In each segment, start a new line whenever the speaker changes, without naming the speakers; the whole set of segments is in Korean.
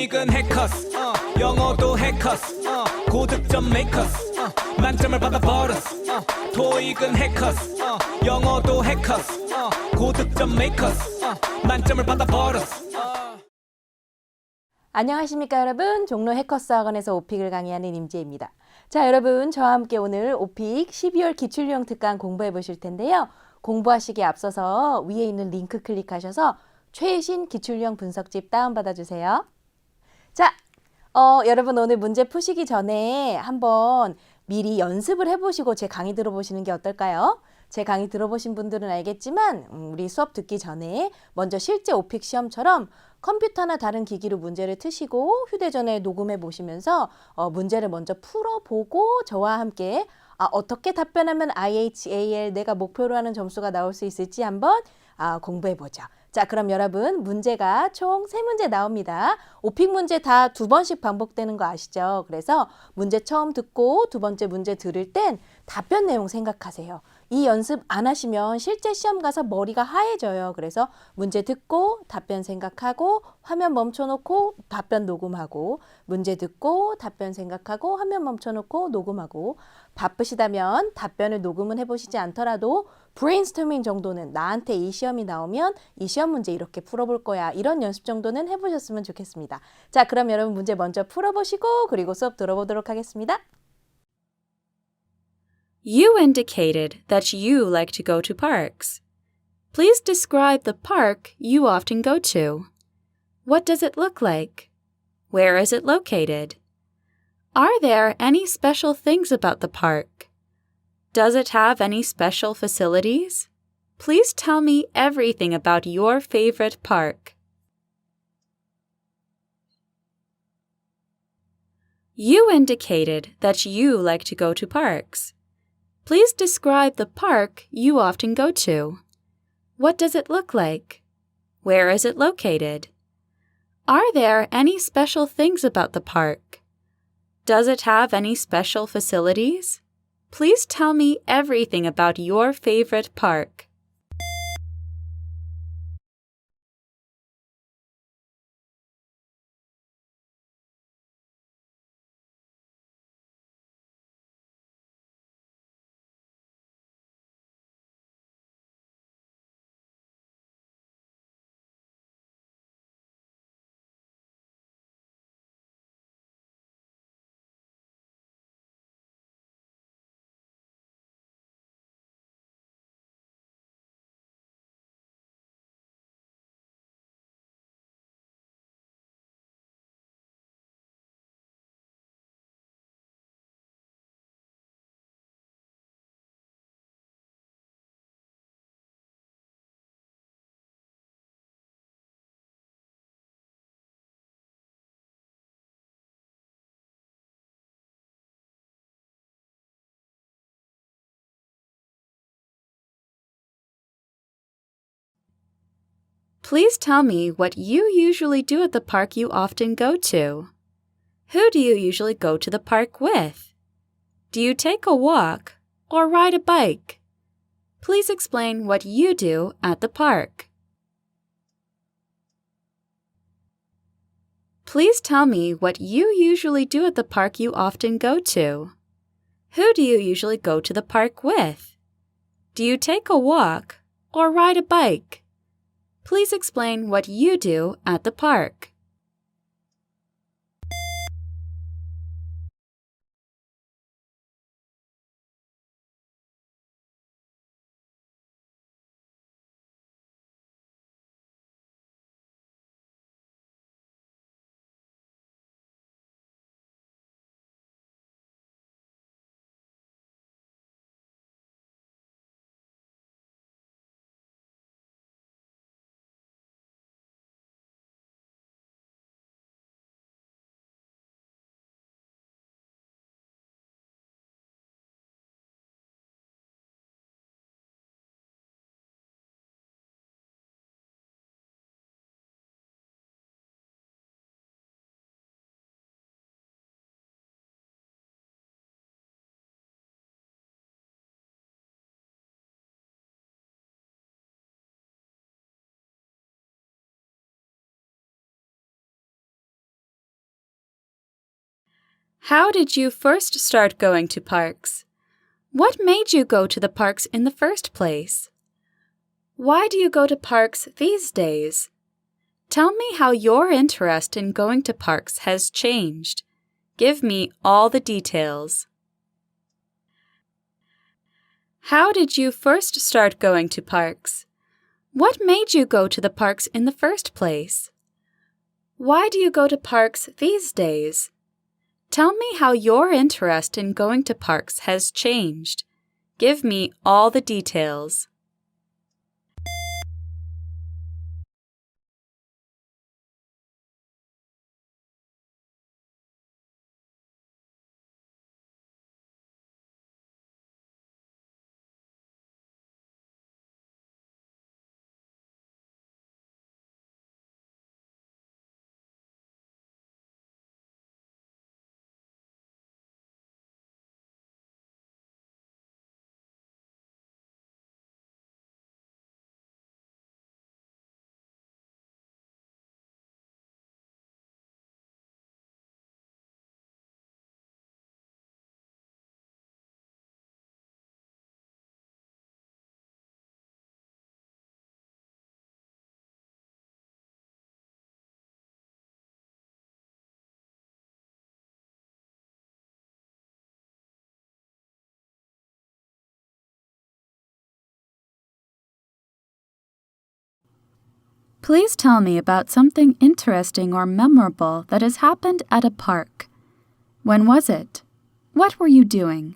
토익은 해커스 영어도 해커스 고득점 메이커스 만점을 받아버렸어 토익은 해커스 영어도 해커스 고득점 메이커스 만점을 받아버렸어
안녕하십니까 여러분. 종로 해커스 학원에서 오픽을 강의하는 임지혜입니다. 자 여러분, 저와 함께 오늘 오픽 12월 기출유형 특강 공부해 보실 텐데요. 공부하시기에 앞서서 위에 있는 링크 클릭하셔서 최신 기출유형 분석집 다운받아 주세요. 자, 여러분 오늘 문제 푸시기 전에 한번 미리 연습을 해보시고 제 강의 들어보시는 게 어떨까요? 제 강의 들어보신 분들은 알겠지만 우리 수업 듣기 전에 먼저 실제 오픽 시험처럼 컴퓨터나 다른 기기로 문제를 트시고 휴대전화에 녹음해 보시면서 문제를 먼저 풀어보고 저와 함께 어떻게 답변하면 IHAL 내가 목표로 하는 점수가 나올 수 있을지 한번 공부해 보죠. 자, 그럼 여러분 문제가 총 3문제 나옵니다. 오픽 문제 다 2번씩 반복되는 거 아시죠? 그래서 문제 처음 듣고 두 번째 문제 들을 땐 답변 내용 생각하세요. 이 연습 안 하시면 실제 시험 가서 머리가 하얘져요. 그래서 문제 듣고 답변 생각하고 화면 멈춰놓고 답변 녹음하고 문제 듣고 답변 생각하고 화면 멈춰놓고 녹음하고 바쁘시다면 답변을 녹음은 해보시지 않더라도 브레인스토밍 정도는 나한테 이 시험이 나오면 이 시험 문제 이렇게 풀어볼 거야. 이런 연습 정도는 해보셨으면 좋겠습니다. 자, 그럼 여러분 문제 먼저 풀어보시고 그리고 수업 들어보도록 하겠습니다.
You indicated that you like to go to parks. Please describe the park you often go to. What does it look like? Where is it located? Are there any special things about the park? Does it have any special facilities? Please tell me everything about your favorite park. You indicated that you like to go to parks. Please describe the park you often go to. What does it look like? Where is it located? Are there any special things about the park? Does it have any special facilities? Please tell me everything about your favorite park. Please tell me what you usually do at the park you often go to. Who do you usually go to the park with? Do you take a walk or ride a bike? Please explain what you do at the park. Please tell me what you usually do at the park you often go to. Who do you usually go to the park with? Do you take a walk or ride a bike? Please explain what you do at the park. How did you first start going to parks? What made you go to the parks in the first place? Why do you go to parks these days? Tell me how your interest in going to parks has changed. Give me all the details. How did you first start going to parks? What made you go to the parks in the first place? Why do you go to parks these days? Tell me how your interest in going to parks has changed. Give me all the details. Please tell me about something interesting or memorable that has happened at a park. When was it? What were you doing?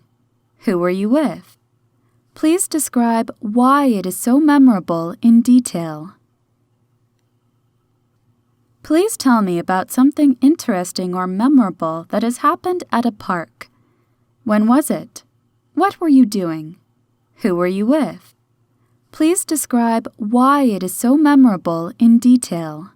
Who were you with? Please describe why it is so memorable in detail. Please tell me about something interesting or memorable that has happened at a park. When was it? What were you doing? Who were you with? Please describe why it is so memorable in detail.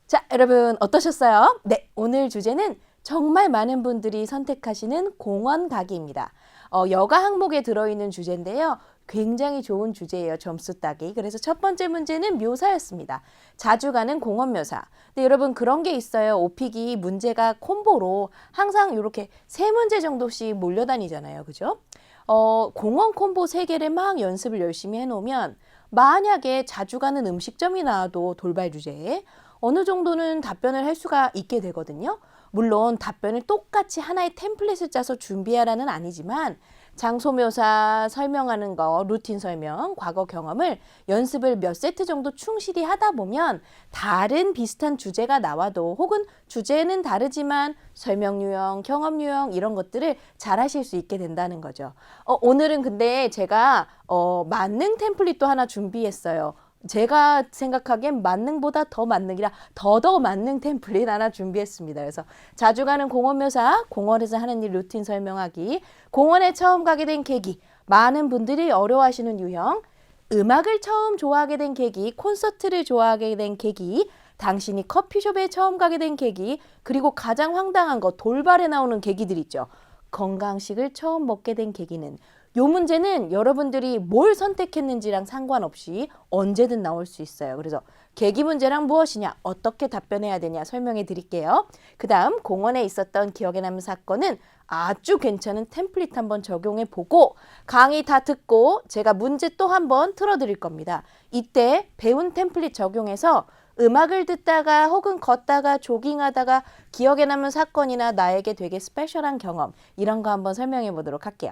자, 여러분 어떠셨어요? 네, 오늘 주제는 정말 많은 분들이 선택하시는 공원 가기입니다. 여가 항목에 들어있는 주제인데요. 굉장히 좋은 주제예요. 점수 따기. 그래서 첫 번째 문제는 묘사였습니다. 자주 가는 공원 묘사. 근데 여러분 그런 게 있어요. 오픽이 문제가 콤보로 항상 이렇게 3문제 정도씩 몰려다니잖아요. 그죠? 공원 콤보 3개를 막 연습을 열심히 해놓으면 만약에 자주 가는 음식점이 나와도 돌발 주제에 어느 정도는 답변을 할 수가 있게 되거든요. 물론 답변을 똑같이 하나의 템플릿을 짜서 준비하라는 아니지만 장소 묘사 설명하는 거, 루틴 설명, 과거 경험을 연습을 몇 세트 정도 충실히 하다 보면 다른 비슷한 주제가 나와도 혹은 주제는 다르지만 설명 유형, 경험 유형 이런 것들을 잘 하실 수 있게 된다는 거죠. 오늘은 근데 제가 만능 템플릿도 하나 준비했어요. 제가 생각하기엔 만능보다 더 만능이라 더더 만능 템플릿 하나 준비했습니다. 그래서 자주 가는 공원 묘사, 공원에서 하는 일 루틴 설명하기, 공원에 처음 가게 된 계기, 많은 분들이 어려워하시는 유형, 음악을 처음 좋아하게 된 계기, 콘서트를 좋아하게 된 계기, 당신이 커피숍에 처음 가게 된 계기, 그리고 가장 황당한 거 돌발에 나오는 계기들 있죠. 건강식을 처음 먹게 된 계기는 요 문제는 여러분들이 뭘 선택했는지랑 상관없이 언제든 나올 수 있어요. 그래서 계기 문제랑 무엇이냐, 어떻게 답변해야 되냐 설명해 드릴게요. 그 다음 공원에 있었던 기억에 남는 사건은 아주 괜찮은 템플릿 한번 적용해 보고 강의 다 듣고 제가 문제 또 한번 틀어드릴 겁니다. 이때 배운 템플릿 적용해서 음악을 듣다가 혹은 걷다가 조깅하다가 기억에 남는 사건이나 나에게 되게 스페셜한 경험 이런 거 한번 설명해 보도록 할게요.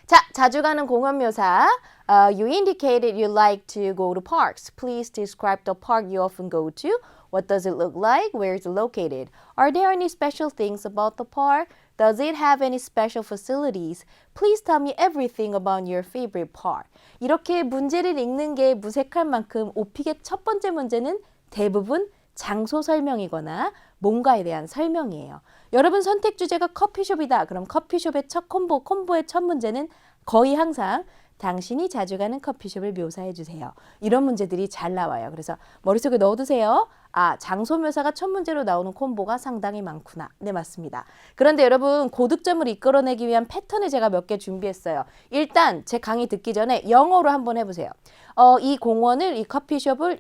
자, 자주 가는 공원 묘사. You indicated you like to go to parks. Please describe the park you often go to. What does it look like? Where is it located? Are there any special things about the park? Does it have any special facilities? Please tell me everything about your favorite park. 이렇게 문제를 읽는 게 무색할 만큼 오픽의 첫 번째 문제는 대부분 장소 설명이거나 뭔가에 대한 설명이에요. 여러분 선택 주제가 커피숍이다. 그럼 커피숍의 첫 콤보의 첫 문제는 거의 항상 당신이 자주 가는 커피숍을 묘사해 주세요. 이런 문제들이 잘 나와요. 그래서 머릿속에 넣어두세요. 아, 장소 묘사가 첫 문제로 나오는 콤보가 상당히 많구나. 네, 맞습니다. 그런데 여러분 고득점을 이끌어내기 위한 패턴을 제가 몇 개 준비했어요. 일단 제 강의 듣기 전에 영어로 한번 해보세요. 이 공원을, 이 커피숍을,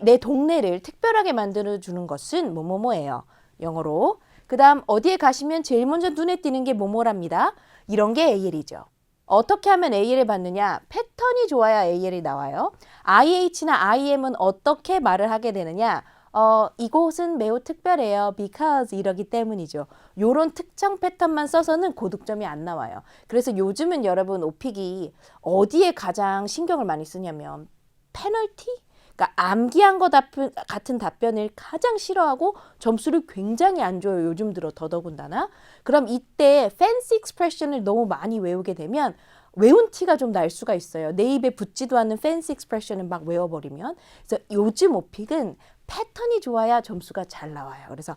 내 동네를 특별하게 만들어주는 것은 뭐뭐뭐예요. 영어로. 그 다음 어디에 가시면 제일 먼저 눈에 띄는 게 뭐뭐랍니다. 이런 게 AL이죠. 어떻게 하면 AL을 받느냐? 패턴이 좋아야 AL이 나와요. IH나 IM은 어떻게 말을 하게 되느냐? 이곳은 매우 특별해요. because 이러기 때문이죠. 요런 특정 패턴만 써서는 고득점이 안 나와요. 그래서 요즘은 여러분 오픽이 어디에 가장 신경을 많이 쓰냐면 페널티? 그러니까 암기한 것 같은 답변을 가장 싫어하고 점수를 굉장히 안 줘요. 요즘 들어 더더군다나. 그럼 이때 fancy expression을 너무 많이 외우게 되면 외운 티가 좀 날 수가 있어요. 내 입에 붙지도 않는 fancy expression을 막 외워버리면. 그래서 요즘 오픽은 패턴이 좋아야 점수가 잘 나와요. 그래서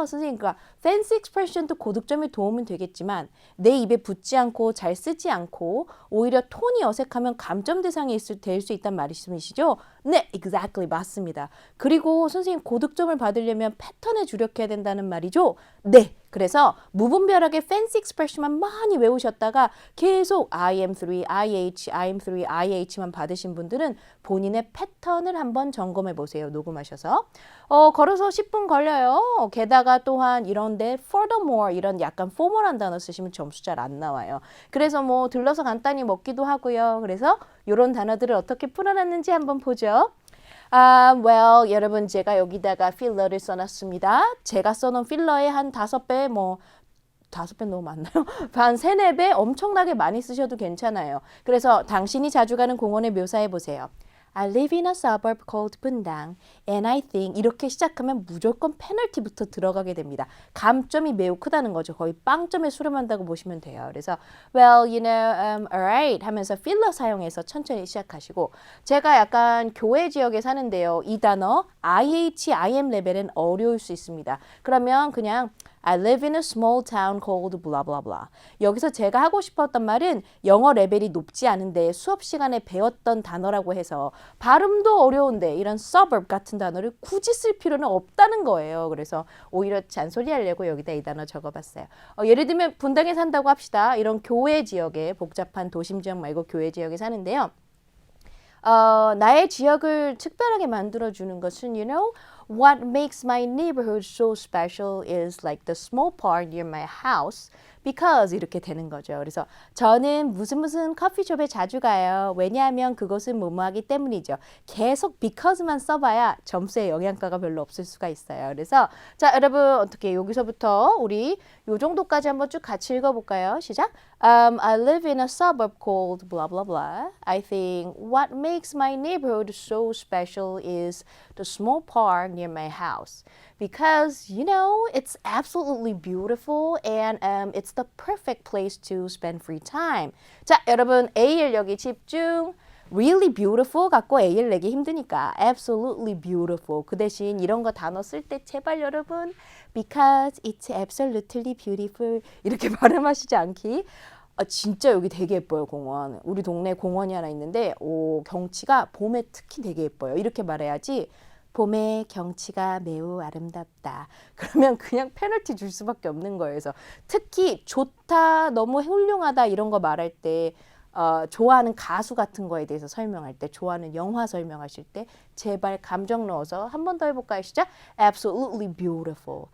선생님, 그러니까 fancy expression도 고득점에 도움은 되겠지만 내 입에 붙지 않고 잘 쓰지 않고 오히려 톤이 어색하면 감점 대상이 될 수 있단 말씀이시죠? 네, exactly 맞습니다. 그리고 선생님 고득점을 받으려면 패턴에 주력해야 된다는 말이죠? 네. 그래서 무분별하게 fancy expression만 많이 외우셨다가 계속 IM3, IH, IM3, IH만 받으신 분들은 본인의 패턴을 한번 점검해 보세요. 녹음하셔서. 걸어서 10분 걸려요. 게다가 또한 이런데 furthermore 이런 약간 포멀한 단어 쓰시면 점수 잘 안 나와요. 그래서 뭐 들러서 간단히 먹기도 하고요. 그래서 이런 단어들을 어떻게 풀어놨는지 한번 보죠. well, 여러분 제가 여기다가 필러를 써놨습니다. 제가 써놓은 필러의 한 5배, 5배 너무 많나요? 한 3, 4배 엄청나게 많이 쓰셔도 괜찮아요. 그래서 당신이 자주 가는 공원을 묘사해 보세요. I live in a suburb called 분당 and I think 이렇게 시작하면 무조건 페널티부터 들어가게 됩니다. 감점이 매우 크다는 거죠. 거의 빵점에 수렴한다고 보시면 돼요. 그래서 well, you know, alright 하면서 필러 사용해서 천천히 시작하시고 제가 약간 교외 지역에 사는데요. 이 단어 IH, IM 레벨은 어려울 수 있습니다. 그러면 그냥 I live in a small town called blah blah blah. 여기서 제가 하고 싶었던 말은 영어 레벨이 높지 않은데 수업 시간에 배웠던 단어라고 해서 발음도 어려운데 이런 suburb 같은 단어를 굳이 쓸 필요는 없다는 거예요. 그래서 오히려 잔소리 하려고 여기다 이 단어 적어봤어요. 예를 들면 분당에 산다고 합시다. 이런 교외 지역에 복잡한 도심 지역 말고 교외 지역에 사는데요. 나의 지역을 특별하게 만들어주는 것은 you know what makes my neighborhood so special is like the small park near my house because 이렇게 되는 거죠. 그래서 저는 무슨 커피숍에 자주 가요. 왜냐하면 그것은 뭐뭐하기 때문이죠. 계속 because만 써봐야 점수에 영향가가 별로 없을 수가 있어요. 그래서 자 여러분 어떻게 여기서부터 우리 요 정도까지 한번 쭉 같이 읽어볼까요? 시작. I live in a suburb called blah blah blah. I think what makes my neighborhood so special is the small park near my house. Because, you know, it's absolutely beautiful and it's the perfect place to spend free time. 자, 여러분 AL 여기 집중. Really beautiful 갖고 AL 내기 힘드니까 absolutely beautiful. 그 대신 이런 거 단어 쓸 때 제발 여러분 because it's absolutely beautiful 이렇게 발음하시지 않기. 진짜 여기 되게 예뻐요 공원. 우리 동네 공원이 하나 있는데 경치가 봄에 특히 되게 예뻐요. 이렇게 말해야지 봄의 경치가 매우 아름답다. 그러면 그냥 페널티 줄 수밖에 없는 거예요. 그래서 특히 좋다, 너무 훌륭하다 이런 거 말할 때 좋아하는 가수 같은 거에 대해서 설명할 때, 좋아하는 영화 설명하실 때 제발 감정 넣어서 한 번 더 해볼까요? 시작. Absolutely beautiful.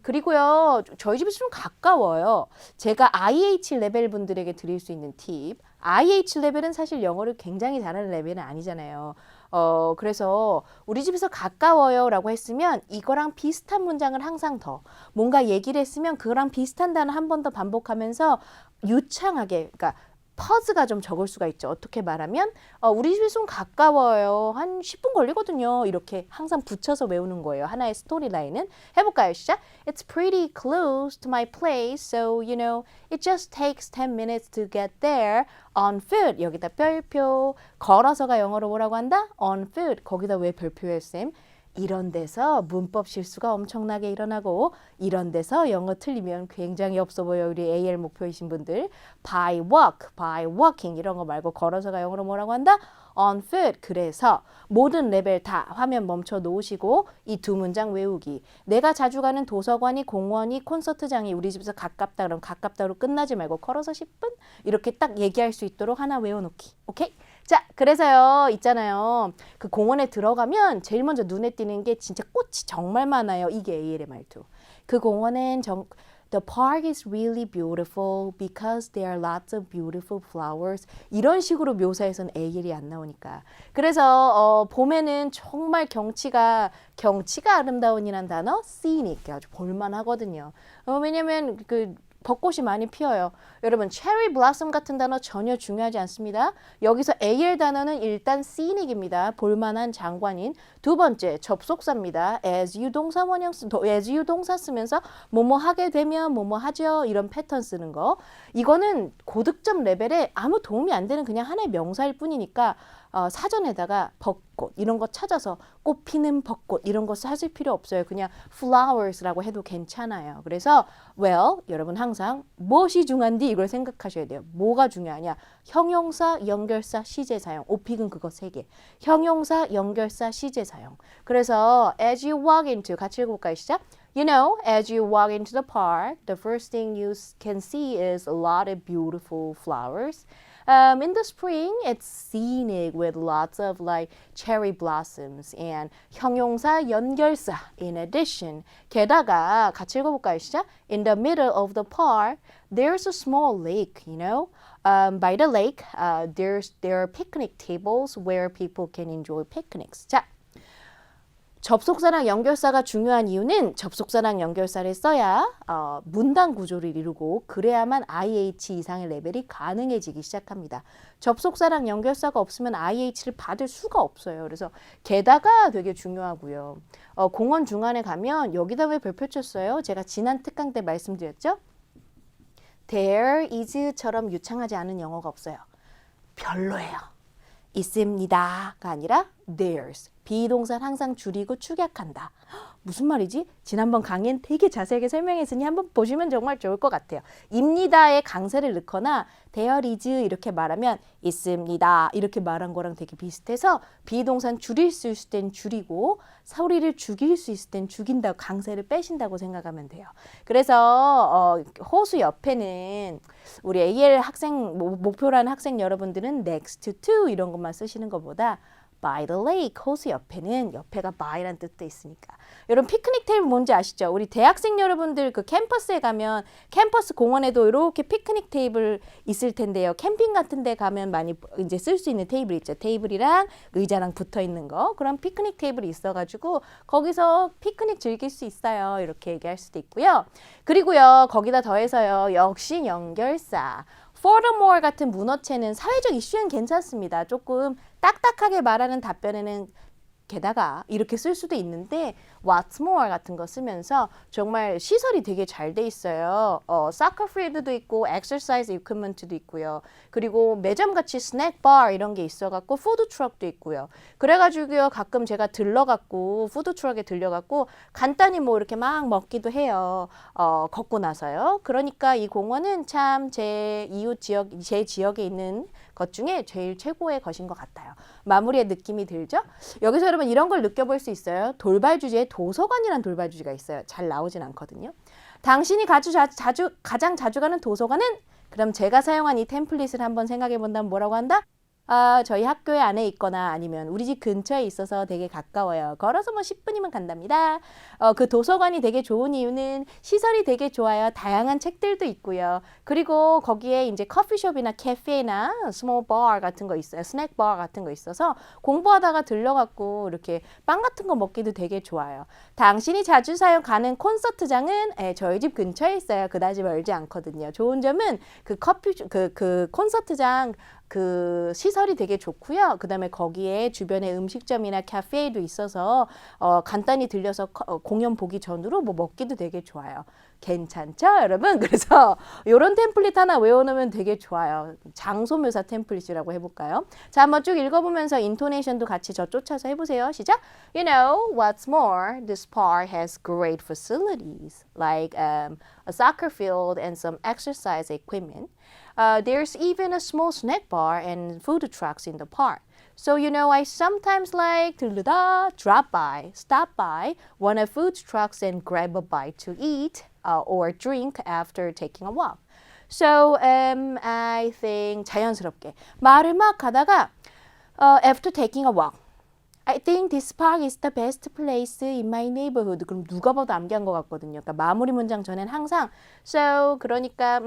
그리고요, 저희 집이 좀 가까워요. 제가 IH 레벨 분들에게 드릴 수 있는 팁. IH 레벨은 사실 영어를 굉장히 잘하는 레벨은 아니잖아요. 그래서 우리 집에서 가까워요 라고 했으면 이거랑 비슷한 문장을 항상 더 뭔가 얘기를 했으면 그거랑 비슷한 단어 한 번 더 반복하면서 유창하게, 그러니까 퍼즈가 좀 적을 수가 있죠. 어떻게 말하면 우리 집에 좀 가까워요. 한 10분 걸리거든요. 이렇게 항상 붙여서 외우는 거예요. 하나의 스토리 라인은. 해볼까요? 시작. It's pretty close to my place, so you know, it just takes 10 minutes to get there on foot. 여기다 별표. 걸어서가 영어로 뭐라고 한다? On foot. 거기다 왜 별표예요, 쌤? 이런 데서 문법 실수가 엄청나게 일어나고 이런 데서 영어 틀리면 굉장히 없어 보여. 우리 AL 목표이신 분들 by walk, by walking 이런 거 말고 걸어서가 영어로 뭐라고 한다? on foot. 그래서 모든 레벨 다 화면 멈춰 놓으시고 이 두 문장 외우기. 내가 자주 가는 도서관이, 공원이, 콘서트장이 우리 집에서 가깝다 그럼 가깝다로 끝나지 말고 걸어서 10분? 이렇게 딱 얘기할 수 있도록 하나 외워놓기. 오케이? 자, 그래서요, 있잖아요. 그 공원에 들어가면 제일 먼저 눈에 띄는 게 진짜 꽃이 정말 많아요. 이게 AL의 말투. 그 공원엔 The park is really beautiful because there are lots of beautiful flowers. 이런 식으로 묘사해서는 AL이 안 나오니까. 그래서 봄에는 정말 경치가 아름다운이란 단어 scenic 아주 볼만하거든요. 왜냐면 그 벚꽃이 많이 피어요. 여러분, 체리 블라썸 같은 단어 전혀 중요하지 않습니다. 여기서 AL 단어는 일단 scenic입니다. 볼만한 장관인. 두 번째, 접속사입니다. as you 동사 원형 as you 동사 쓰면서 뭐뭐 하게 되면 뭐뭐 하죠. 이런 패턴 쓰는 거. 이거는 고득점 레벨에 아무 도움이 안 되는 그냥 하나의 명사일 뿐이니까 사전에다가 벚꽃 이런 거 찾아서 꽃 피는 벚꽃 이런 거 찾을 필요 없어요. 그냥 flowers라고 해도 괜찮아요. 그래서 well, 여러분 항상 무엇이 중요한지 이걸 생각하셔야 돼요. 뭐가 중요하냐? 형용사, 연결사, 시제 사용. 오픽은 그거 3개. 형용사, 연결사, 시제 사용. 그래서 as you walk into, 같이 읽어볼까요? 시작. You know, as you walk into the park, the first thing you can see is a lot of beautiful flowers. In the spring, it's scenic with lots of like cherry blossoms and 형용사, 연결사. In addition, 게다가 같이 읽어볼까요? 시작. In the middle of the park, there's a small lake, you know. By the lake, there are picnic tables where people can enjoy picnics. 자, 접속사랑 연결사가 중요한 이유는 접속사랑 연결사를 써야 문단 구조를 이루고 그래야만 IH 이상의 레벨이 가능해지기 시작합니다. 접속사랑 연결사가 없으면 IH를 받을 수가 없어요. 그래서 게다가 되게 중요하고요. 공원 중간에 가면 여기다 왜 별표 쳤어요? 제가 지난 특강 때 말씀드렸죠? There is처럼 유창하지 않은 영어가 없어요. 별로예요. 있습니다가 아니라 there's. 비동사는 항상 줄이고 축약한다. 무슨 말이지? 지난번 강의엔 되게 자세하게 설명했으니 한번 보시면 정말 좋을 것 같아요. 입니다에 강세를 넣거나 there is 이렇게 말하면 있습니다. 이렇게 말한 거랑 되게 비슷해서 비동사는 줄일 수 있을 땐 줄이고 소리를 죽일 수 있을 땐 죽인다고 강세를 빼신다고 생각하면 돼요. 그래서 호수 옆에는 우리 AL 학생 목표라는 학생 여러분들은 next to 이런 것만 쓰시는 것보다 by the lake, 호수 옆에는 옆에가 by란 뜻도 있으니까. 여러분 피크닉 테이블 뭔지 아시죠? 우리 대학생 여러분들 그 캠퍼스에 가면 캠퍼스 공원에도 이렇게 피크닉 테이블 있을 텐데요. 캠핑 같은 데 가면 많이 이제 쓸 수 있는 테이블 있죠. 테이블이랑 의자랑 붙어 있는 거. 그런 피크닉 테이블이 있어가지고 거기서 피크닉 즐길 수 있어요. 이렇게 얘기할 수도 있고요. 그리고요. 거기다 더해서요. 역시 연결사. Furthermore 같은 문어체는 사회적 이슈엔 괜찮습니다. 조금 딱딱하게 말하는 답변에는 게다가 이렇게 쓸 수도 있는데 what's more 같은 거 쓰면서 정말 시설이 되게 잘 돼 있어요. soccer field도 있고 exercise equipment도 있고요. 그리고 매점같이 스낵 바 이런 게 있어갖고 푸드 트럭도 있고요. 그래가지고요 가끔 제가 들러갖고 푸드 트럭에 들려갖고 간단히 뭐 이렇게 막 먹기도 해요. 걷고 나서요. 그러니까 이 공원은 참 제 이웃 지역, 제 지역에 있는 것 중에 제일 최고의 것인 것 같아요. 마무리의 느낌이 들죠? 여기서 여러분 이런 걸 느껴볼 수 있어요. 돌발 주제에 도서관이라는 돌발 주제가 있어요. 잘 나오진 않거든요. 당신이 가장 자주 가는 도서관은? 그럼 제가 사용한 이 템플릿을 한번 생각해 본다면 뭐라고 한다? 저희 학교에 안에 있거나 아니면 우리 집 근처에 있어서 되게 가까워요. 걸어서 뭐 10분이면 간답니다. 그 도서관이 되게 좋은 이유는 시설이 되게 좋아요. 다양한 책들도 있고요. 그리고 거기에 이제 커피숍이나 카페나 스몰 바 같은 거 있어요. 스낵 바 같은 거 있어서 공부하다가 들려갖고 이렇게 빵 같은 거 먹기도 되게 좋아요. 당신이 자주 가는 콘서트장은 저희 집 근처에 있어요. 그다지 멀지 않거든요. 좋은 점은 그 콘서트장 그 시설이 되게 좋고요. 그 다음에 거기에 주변에 음식점이나 카페도 있어서 간단히 들려서 공연 보기 전으로 뭐 먹기도 되게 좋아요. 괜찮죠, 여러분? 그래서 이런 템플릿 하나 외워놓으면 되게 좋아요. 장소묘사 템플릿이라고 해볼까요? 자, 한번 쭉 읽어보면서 인토네이션도 같이 저 쫓아서 해보세요. 시작! You know, what's more, this park has great facilities like a soccer field and some exercise equipment. There's even a small snack bar and food trucks in the park. So, you know, I sometimes like drop by, stop by one of food trucks and grab a bite to eat or drink after taking a walk. So, I think 자연스럽게 말을 막 하다가 after taking a walk. I think this park is the best place in my neighborhood. 그럼 누가 봐도 암기한 것 같거든요. 그러니까 마무리 문장 전엔 항상 so 그러니까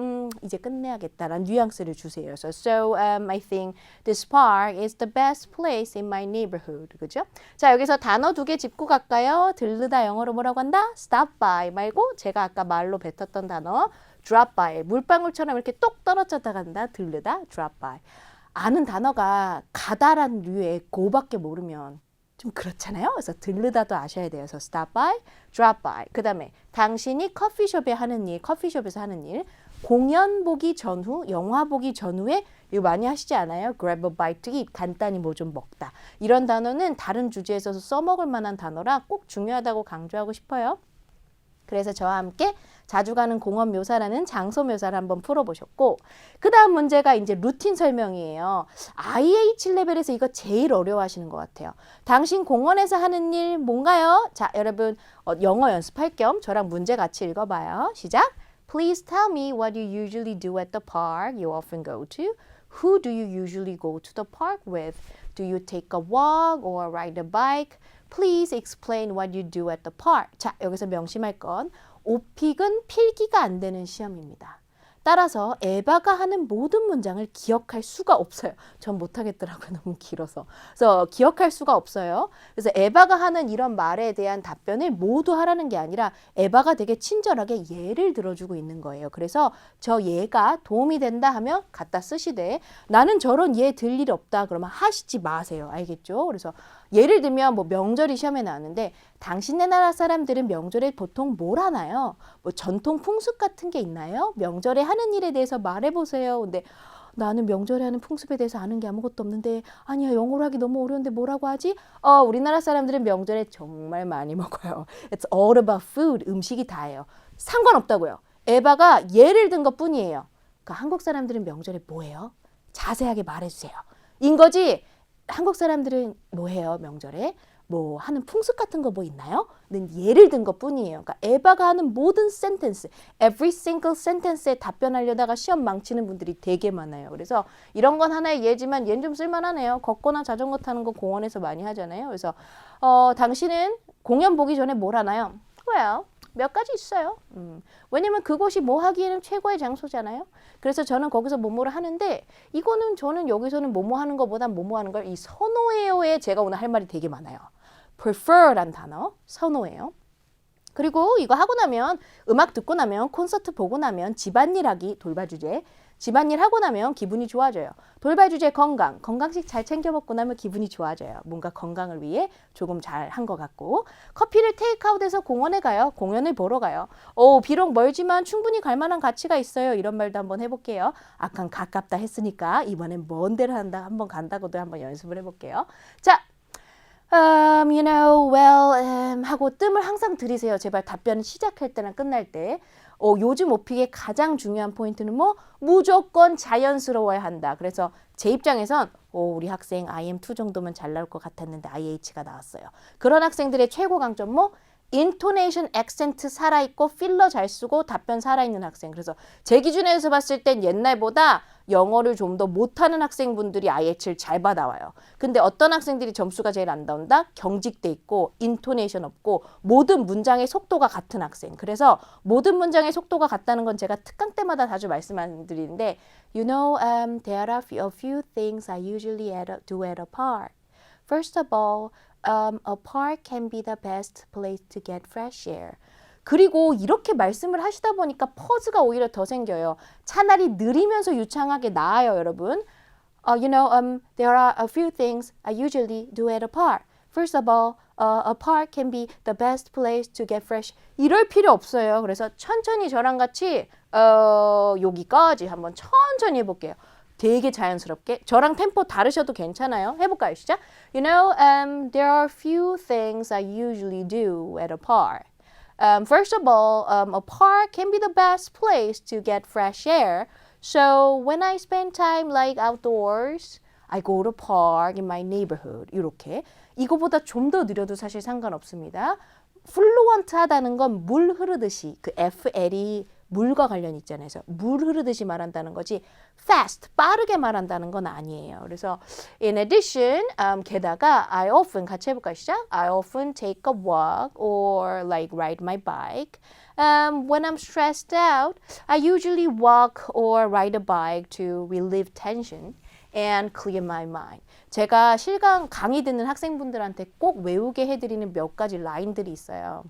이제 끝내야겠다라는 뉘앙스를 주세요. So I think this park is the best place in my neighborhood. 그죠? 자, 여기서 단어 2개 짚고 갈까요? 들르다 영어로 뭐라고 한다? Stop by 말고 제가 아까 말로 뱉었던 단어 drop by. 물방울처럼 이렇게 똑 떨어졌다 간다. 들르다 drop by. 아는 단어가 가다란 류의 go밖에 모르면 좀 그렇잖아요. 그래서 들르다도 아셔야 돼요. 그래서 stop by, drop by. 그 다음에 당신이 커피숍에서 하는 일, 공연 보기 전후, 영화 보기 전후에 이거 많이 하시지 않아요? grab a bite to eat, 간단히 뭐 좀 먹다. 이런 단어는 다른 주제에서 써먹을 만한 단어라 꼭 중요하다고 강조하고 싶어요. 그래서 저와 함께 자주 가는 공원 묘사라는 장소 묘사를 한번 풀어보셨고 그 다음 문제가 이제 루틴 설명이에요. IH 레벨에서 이거 제일 어려워하시는 것 같아요. 당신 공원에서 하는 일 뭔가요? 자, 여러분 영어 연습할 겸 저랑 문제 같이 읽어봐요. 시작! Please tell me what you usually do at the park you often go to. Who do you usually go to the park with? Do you take a walk or ride a bike? Please explain what you do at the park. 자, 여기서 명심할 건 오픽은 필기가 안 되는 시험입니다. 따라서 에바가 하는 모든 문장을 기억할 수가 없어요. 전 못하겠더라고요. 너무 길어서. 그래서 기억할 수가 없어요. 그래서 에바가 하는 이런 말에 대한 답변을 모두 하라는 게 아니라 에바가 되게 친절하게 예를 들어주고 있는 거예요. 그래서 저 예가 도움이 된다 하면 갖다 쓰시되 나는 저런 예 들 일 없다 그러면 하시지 마세요. 알겠죠? 그래서 예를 들면 뭐 명절이 시험에 나왔는데 당신네 나라 사람들은 명절에 보통 뭘 하나요? 뭐 전통 풍습 같은 게 있나요? 명절에 하는 일에 대해서 말해보세요. 근데 나는 명절에 하는 풍습에 대해서 아는 게 아무것도 없는데 아니야 영어로 하기 너무 어려운데 뭐라고 하지? 우리나라 사람들은 명절에 정말 많이 먹어요. It's all about food. 음식이 다예요. 상관없다고요. 에바가 예를 든 것 뿐이에요. 그러니까 한국 사람들은 명절에 뭐 해요? 자세하게 말해주세요. 인 거지 한국 사람들은 뭐 해요 명절에? 뭐 하는 풍습 같은 거 뭐 있나요? 는 예를 든 것 뿐이에요. 그러니까 에바가 하는 모든 센텐스, every single sentence에 답변하려다가 시험 망치는 분들이 되게 많아요. 그래서 이런 건 하나의 예지만 얘는 좀 쓸만하네요. 걷거나 자전거 타는 거 공원에서 많이 하잖아요. 그래서 당신은 공연 보기 전에 뭘 하나요? Well, 몇 가지 있어요. 왜냐면 그곳이 뭐 하기에는 최고의 장소잖아요. 그래서 저는 거기서 뭐뭐를 하는데 이거는 저는 여기서는 뭐뭐 하는 것보단 뭐뭐 하는 걸 이 선호해요에 제가 오늘 할 말이 되게 많아요. prefer란 단어 선호해요. 그리고 이거 하고 나면 음악 듣고 나면 콘서트 보고 나면 집안일 하기 돌발 주제 집안일 하고 나면 기분이 좋아져요. 돌발 주제 건강식 잘 챙겨 먹고 나면 기분이 좋아져요. 뭔가 건강을 위해 조금 잘 한 것 같고 커피를 테이크아웃해서 공원에 가요. 공연을 보러 가요. 비록 멀지만 충분히 갈 만한 가치가 있어요. 이런 말도 한번 해볼게요. 아까 가깝다 했으니까 이번엔 먼 데를 한번 간다고도 한번 연습을 해볼게요. 자, you know, well, 하고 뜸을 항상 들이세요. 제발 답변을 시작할 때나 끝날 때. 요즘 오픽의 가장 중요한 포인트는 뭐? 무조건 자연스러워야 한다. 그래서 제 입장에선 우리 학생 IM2 정도면 잘 나올 것 같았는데 IH가 나왔어요. 그런 학생들의 최고 강점 뭐? 인토네이션, 액센트 살아있고 필러 잘 쓰고 답변 살아있는 학생. 그래서 제 기준에서 봤을 땐 옛날보다 영어를 좀 더 못하는 학생분들이 IH를 잘 받아와요. 근데 어떤 학생들이 점수가 제일 안 나온다? 경직돼 있고 인토네이션 없고 모든 문장의 속도가 같은 학생. 그래서 모든 문장의 속도가 같다는 건 제가 특강 때마다 자주 말씀드리는데 You know, there are a few things I usually do at a park. First of all, a park can be the best place to get fresh air. 그리고 이렇게 말씀을 하시다 보니까 퍼즈가 오히려 더 생겨요. 차라리 느리면서 유창하게 나아요, 여러분. You know, there are a few things I usually do at a park. First of all, a park can be the best place to get fresh. 이럴 필요 없어요. 그래서 천천히 저랑 같이 여기까지 한번 천천히 해볼게요. 되게 자연스럽게 저랑 템포 다르셔도 괜찮아요. 해볼까요? 시작. You know, there are few things I usually do at a park. First of all, a park can be the best place to get fresh air. So when I spend time like outdoors, I go to park in my neighborhood. 이렇게 이거보다 좀 더 느려도 사실 상관없습니다. 플루언트하다는 건 물 흐르듯이 그 FL이 물과 관련이 있잖아요. 그래서 물 흐르듯이 말한다는 거지 fast, 빠르게 말한다는 건 아니에요. 그래서 in addition, 게다가 I often, 같이 해볼까요? 시작. I often take a walk or like ride my bike. When I'm stressed out, I usually walk or ride a bike to relieve tension and clear my mind. 제가 실강 강의 듣는 학생분들한테 꼭 외우게 해드리는 몇 가지 라인들이 있어요.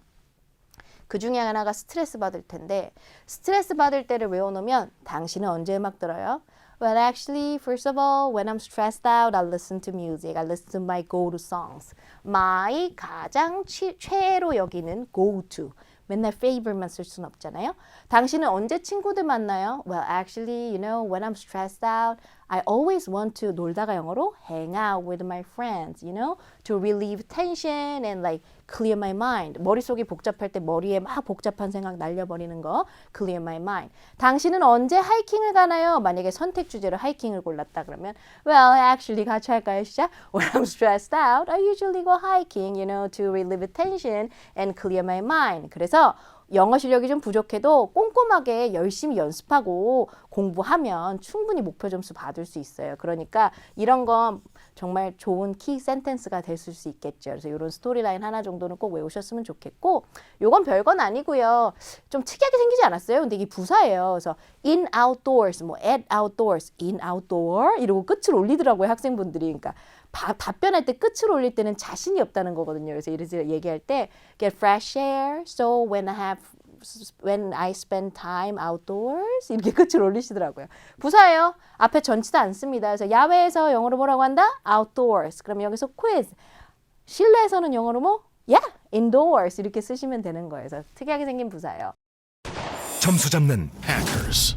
그 중에 하나가 스트레스 받을 텐데 스트레스 받을 때를 외워놓으면 당신은 언제 음악 들어요? Well, actually, first of all, when I'm stressed out, I listen to music. I listen to my go-to songs. My 가장 최애로 여기는 go-to. 맨날 favorite만 쓸 수는 없잖아요. 당신은 언제 친구들 만나요? Well, actually, you know, when I'm stressed out, I always want to 놀다가 영어로 hang out with my friends, you know, to relieve tension and like clear my mind. 머릿속이 복잡할 때 머리에 막 복잡한 생각 날려버리는 거, clear my mind. 당신은 언제 하이킹을 가나요? 만약에 선택 주제로 하이킹을 골랐다 그러면 well, actually 같이 할까요? 시작. When I'm stressed out, I usually go hiking, you know, to relieve tension and clear my mind. 그래서 영어 실력이 좀 부족해도 꼼꼼하게 열심히 연습하고 공부하면 충분히 목표 점수 받을 수 있어요. 그러니까 이런 건 정말 좋은 키 센텐스가 됐을 수 있겠죠. 그래서 이런 스토리라인 하나 정도는 꼭 외우셨으면 좋겠고 요건 별건 아니고요. 좀 특이하게 생기지 않았어요? 근데 이게 부사예요. 그래서 in outdoors, 뭐 at outdoors, in outdoor 이러고 끝을 올리더라고요. 학생분들이. 그러니까 답변할 때 끝을 올릴 때는 자신이 없다는 거거든요. 그래서 이래서 얘기할 때 get fresh air. So when I spend time outdoors 이렇게 끝을 올리시더라고요. 부사예요. 앞에 전치도 안 씁니다. 그래서 야외에서 영어로 뭐라고 한다? outdoors. 그럼 여기서 quiz. 실내에서는 영어로 뭐? Yeah, indoors 이렇게 쓰시면 되는 거예요. 그래서 특이하게 생긴 부사예요.
점수 잡는 hackers.